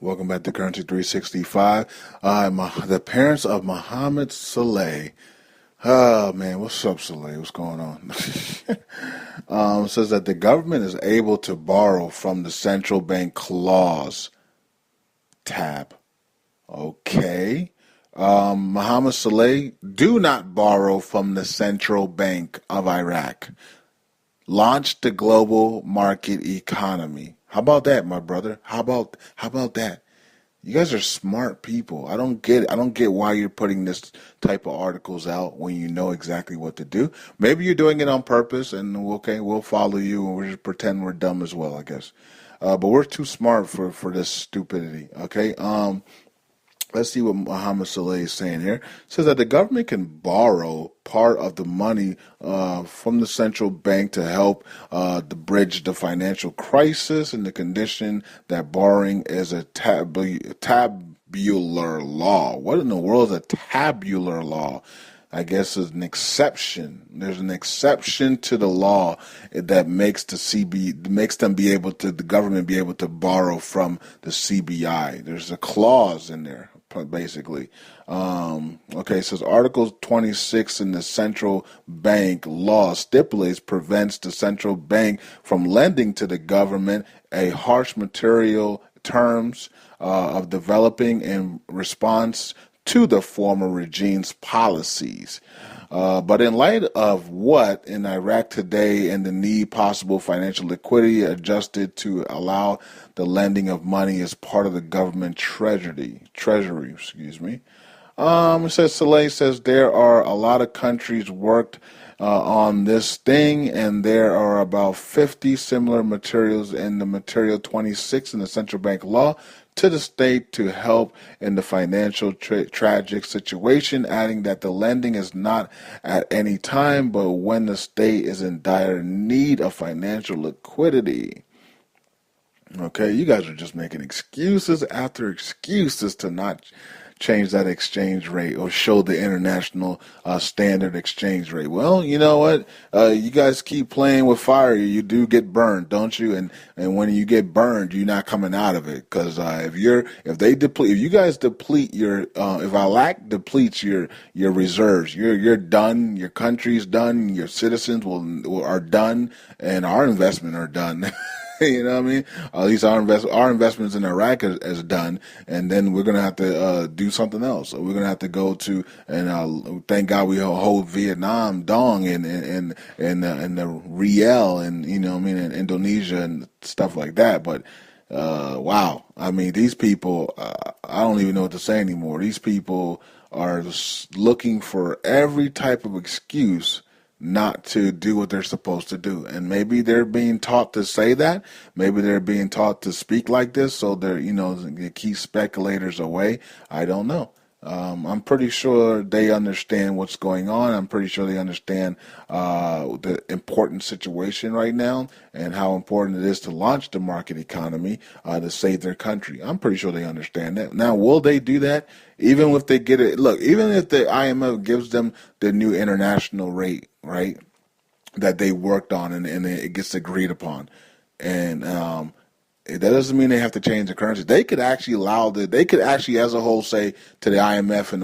Welcome back to Currency 365. The parents of Mohammed Saleh. Oh man, what's up, Saleh? What's going on? Says that the government is able to borrow from the central bank clause tab. Okay. Mohammed Saleh, do not borrow from the central bank of Iraq. Launch the global market economy. How about that, my brother? How about that? You guys are smart people. I don't get it. I don't get why you're putting this type of articles out when you know exactly what to do. Maybe you're doing it on purpose, and okay, we'll follow you, and we'll just pretend we're dumb as well, I guess. But we're too smart for this stupidity. Okay. Let's see what Mohammed Saleh is saying here. It says that the government can borrow part of the money from the central bank to help to bridge the financial crisis, and the condition that borrowing is a tabular law. What in the world is a tabular law? I guess is an exception. There's an exception to the law that makes the government be able to borrow from the CBI. There's a clause in there, basically. Okay, it says Article 26 in the central bank law prevents the central bank from lending to the government a harsh material terms of developing in response to the former regime's policies. But in light of what in Iraq today and the need possible financial liquidity adjusted to allow the lending of money as part of the government treasury, it says Saleh says there are a lot of countries worked on this thing, and there are about 50 similar materials in the material 26 in the central bank law to the state to help in the financial tragic situation, adding that the lending is not at any time, but when the state is in dire need of financial liquidity. Okay, you guys are just making excuses after excuses to not change that exchange rate or show the international standard exchange rate. Well, you know what? You guys keep playing with fire, you do get burned, don't you? And when you get burned, you're not coming out of it, because if you guys deplete if Iraq depletes your reserves, you're done. Your country's done. Your citizens are done, and our investment are done. You know what I mean? At least our investments in Iraq is done, and then we're gonna have to do something else. So we're gonna have to go to, and thank God we hold Vietnam, Dong, and the Riel, and you know what I mean, in Indonesia and stuff like that. But wow, I mean, these people, I don't even know what to say anymore. These people are looking for every type of excuse not to do what they're supposed to do. And maybe they're being taught to say that. Maybe they're being taught to speak like this, so they're, they keep speculators away. I don't know. I'm pretty sure they understand what's going on. I'm pretty sure they understand the important situation right now and how important it is to launch the market economy to save their country. I'm pretty sure they understand that. Now, will they do that? Even if they get it, look, even if the IMF gives them the new international rate, right, that they worked on and it gets agreed upon, and that doesn't mean they have to change the currency. They could actually as a whole say to the IMF and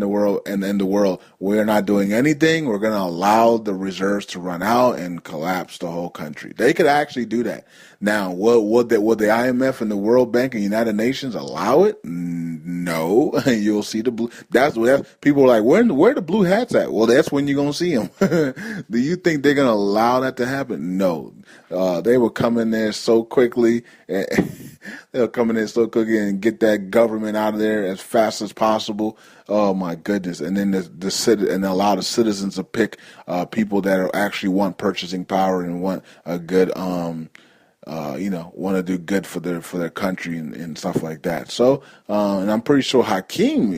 the world, we're not doing anything. We're going to allow the reserves to run out and collapse the whole country. They could actually do that. Now, would the IMF and the World Bank and United Nations allow it? No. You'll see the blue. That's people are like, where the blue hats at? Well, that's when you're gonna see them. Do you think they're gonna allow that to happen? No. They will come in there so quickly. They'll come in there so quickly and get that government out of there as fast as possible. Oh my goodness! And then and allow the citizens to pick people that actually want purchasing power and want a good want to do good for their country and stuff like that. So, and I'm pretty sure Hakeem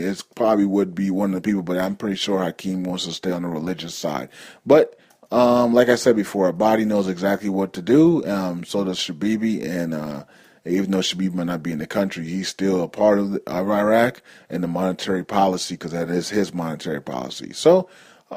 would be one of the people, but I'm pretty sure Hakeem wants to stay on the religious side. But like I said before, our body knows exactly what to do. So does Shabibi, and even though Shabibi might not be in the country, he's still a part of Iraq and the monetary policy, because that is his monetary policy. So,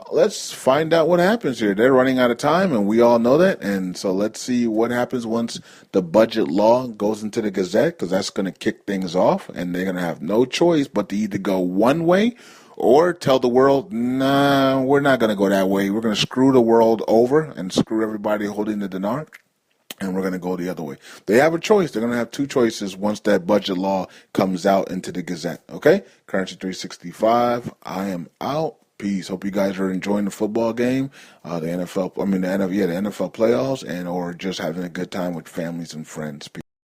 Let's find out what happens here. They're running out of time, and we all know that. And so let's see what happens once the budget law goes into the Gazette, because that's going to kick things off, and they're going to have no choice but to either go one way or tell the world, nah, we're not going to go that way. We're going to screw the world over and screw everybody holding the dinar, and we're going to go the other way. They have a choice. They're going to have two choices once that budget law comes out into the Gazette. Okay? Currency 365. I am out. Peace. Hope you guys are enjoying the football game, the NFL. I mean, the NFL playoffs, and or just having a good time with families and friends. Peace.